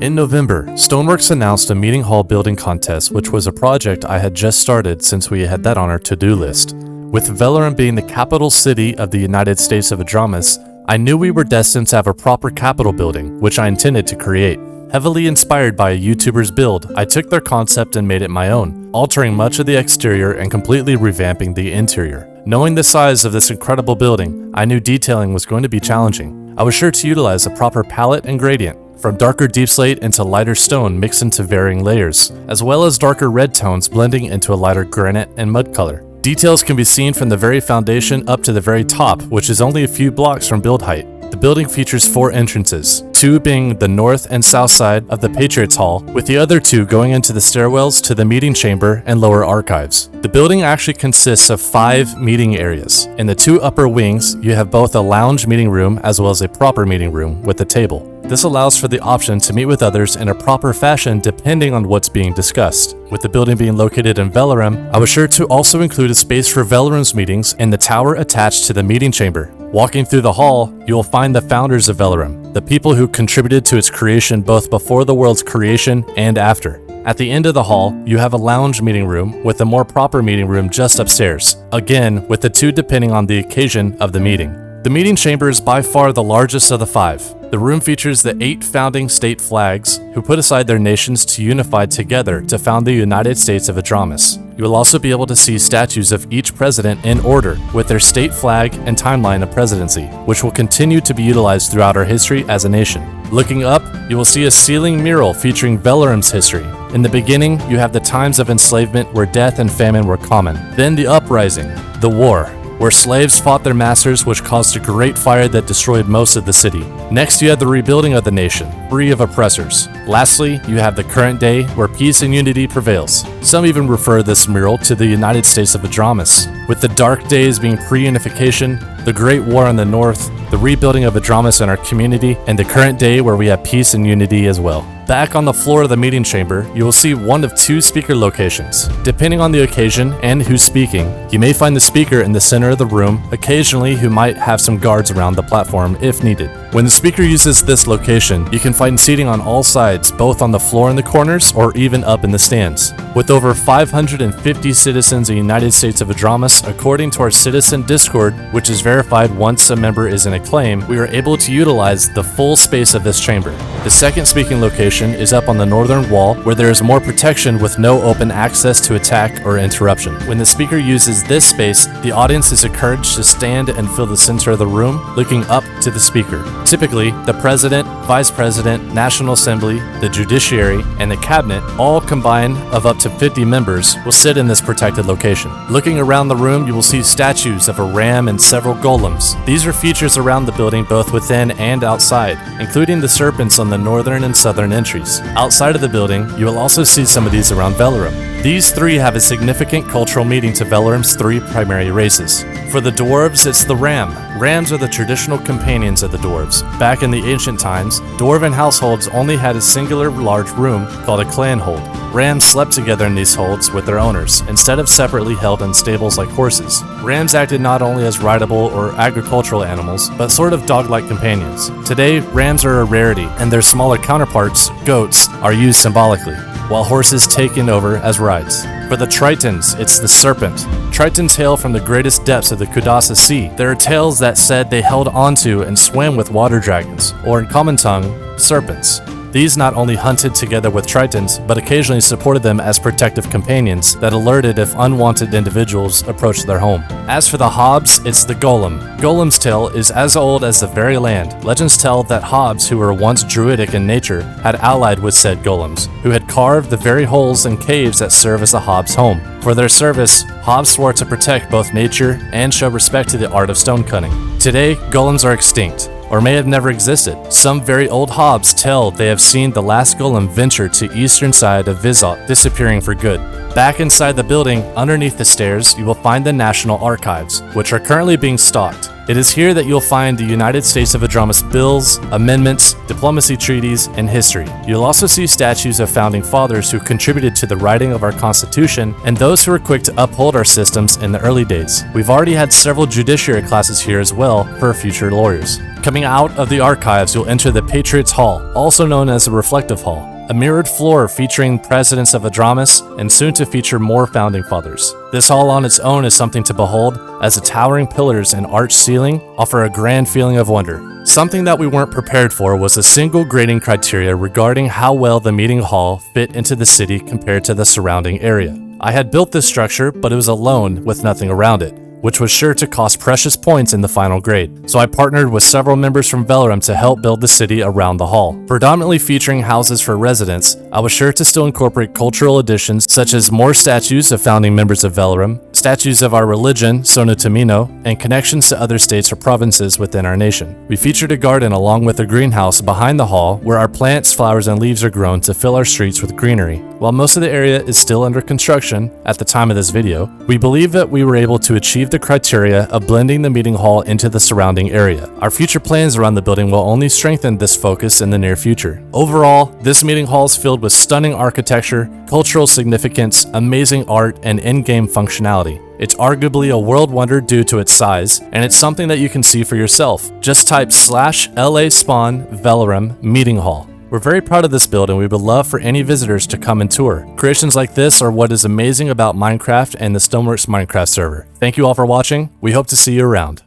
In November, Stoneworks announced a meeting hall building contest, which was a project I had just started since we had that on our to-do list. With Valorum being the capital city of the United States of Adramas, I knew we were destined to have a proper Capitol building, which I intended to create. Heavily inspired by a YouTuber's build, I took their concept and made it my own, altering much of the exterior and completely revamping the interior. Knowing the size of this incredible building, I knew detailing was going to be challenging. I was sure to utilize a proper palette and gradient, from darker deep slate into lighter stone mixed into varying layers, as well as darker red tones blending into a lighter granite and mud color. Details can be seen from the very foundation up to the very top, which is only a few blocks from build height. The building features 4 entrances, 2 being the north and south side of the Patriots Hall, with the other 2 going into the stairwells to the meeting chamber and lower archives. The building actually consists of 5 meeting areas. In the 2 upper wings, you have both a lounge meeting room as well as a proper meeting room with a table. This allows for the option to meet with others in a proper fashion depending on what's being discussed. With the building being located in Valorum, I was sure to also include a space for Valorum's meetings in the tower attached to the meeting chamber. Walking through the hall, you will find the founders of Valorum, the people who contributed to its creation both before the world's creation and after. At the end of the hall, you have a lounge meeting room with a more proper meeting room just upstairs, again with the 2 depending on the occasion of the meeting. The meeting chamber is by far the largest of the 5. The room features the 8 founding state flags who put aside their nations to unify together to found the United States of Adramas. You will also be able to see statues of each president in order with their state flag and timeline of presidency, which will continue to be utilized throughout our history as a nation. Looking up, you will see a ceiling mural featuring Valorum's history. In the beginning, you have the times of enslavement where death and famine were common. Then the uprising, the war, where slaves fought their masters, which caused a great fire that destroyed most of the city. Next, you have the rebuilding of the nation, free of oppressors. Lastly, you have the current day, where peace and unity prevails. Some even refer this mural to the United States of Adramas, with the dark days being pre-unification, the Great War in the North, the rebuilding of Adramas in our community, and the current day where we have peace and unity as well. Back on the floor of the meeting chamber, you will see one of 2 speaker locations. Depending on the occasion and who's speaking, you may find the speaker in the center of the room, occasionally who might have some guards around the platform if needed. When the speaker uses this location, you can find seating on all sides, both on the floor in the corners or even up in the stands. With over 550 citizens in the United States of Adramas, according to our citizen Discord, which is verified once a member is in a claim, we are able to utilize the full space of this chamber. The second speaking location is up on the northern wall, where there is more protection with no open access to attack or interruption. When the speaker uses this space, the audience is encouraged to stand and fill the center of the room, looking up to the speaker. Typically, the president, vice president, National Assembly, the judiciary, and the cabinet, all combined of up to 50 members, will sit in this protected location. Looking around the room, you will see statues of a ram and several golems. These are features around the building both within and outside, including the serpents on the northern and southern entries. Outside of the building, you will also see some of these around Valorum. These 3 have a significant cultural meaning to Valorum's 3 primary races. For the dwarves, it's the ram. Rams are the traditional companions of the dwarves. Back in the ancient times, dwarven households only had a singular large room called a clan hold. Rams slept together in these holds with their owners, instead of separately held in stables like horses. Rams acted not only as rideable or agricultural animals, but sort of dog-like companions. Today, rams are a rarity, and their smaller counterparts, goats, are used symbolically, while horses taken over as rides. For the Tritons, it's the serpent. Tritons hail from the greatest depths of the Kudasa Sea. There are tales that said they held onto and swam with water dragons, or in common tongue, serpents. These not only hunted together with Tritons, but occasionally supported them as protective companions that alerted if unwanted individuals approached their home. As for the Hobbs, it's the golem. Golem's tale is as old as the very land. Legends tell that Hobbs, who were once druidic in nature, had allied with said golems, who had carved the very holes and caves that serve as the Hobbs' home. For their service, Hobbs swore to protect both nature and show respect to the art of stone cutting. Today, golems are extinct, or may have never existed. Some very old Hobbs tell they have seen the last golem venture to eastern side of Vizot, disappearing for good. Back inside the building, underneath the stairs, you will find the National Archives, which are currently being stocked. It is here that you'll find the United States of Adramas bills, amendments, diplomacy treaties, and history. You'll also see statues of founding fathers who contributed to the writing of our Constitution and those who were quick to uphold our systems in the early days. We've already had several judiciary classes here as well for future lawyers. Coming out of the archives, you'll enter the Patriots Hall, also known as the Reflective Hall, a mirrored floor featuring presidents of Adramas and soon to feature more founding fathers. This hall on its own is something to behold, as the towering pillars and arched ceiling offer a grand feeling of wonder. Something that we weren't prepared for was a single grading criteria regarding how well the meeting hall fit into the city compared to the surrounding area. I had built this structure, but it was alone with nothing around it, which was sure to cost precious points in the final grade. So I partnered with several members from Velarum to help build the city around the hall. Predominantly featuring houses for residents, I was sure to still incorporate cultural additions such as more statues of founding members of Velarum, statues of our religion, Sonotamino, and connections to other states or provinces within our nation. We featured a garden along with a greenhouse behind the hall where our plants, flowers, and leaves are grown to fill our streets with greenery. While most of the area is still under construction at the time of this video, we believe that we were able to achieve the criteria of blending the meeting hall into the surrounding area. Our future plans around the building will only strengthen this focus in the near future. Overall, this meeting hall is filled with stunning architecture, cultural significance, amazing art, and in-game functionality. It's arguably a world wonder due to its size, and it's something that you can see for yourself. Just type /LA spawn Velarum meeting hall. We're very proud of this build and we would love for any visitors to come and tour. Creations like this are what is amazing about Minecraft and the Stoneworks Minecraft server. Thank you all for watching. We hope to see you around.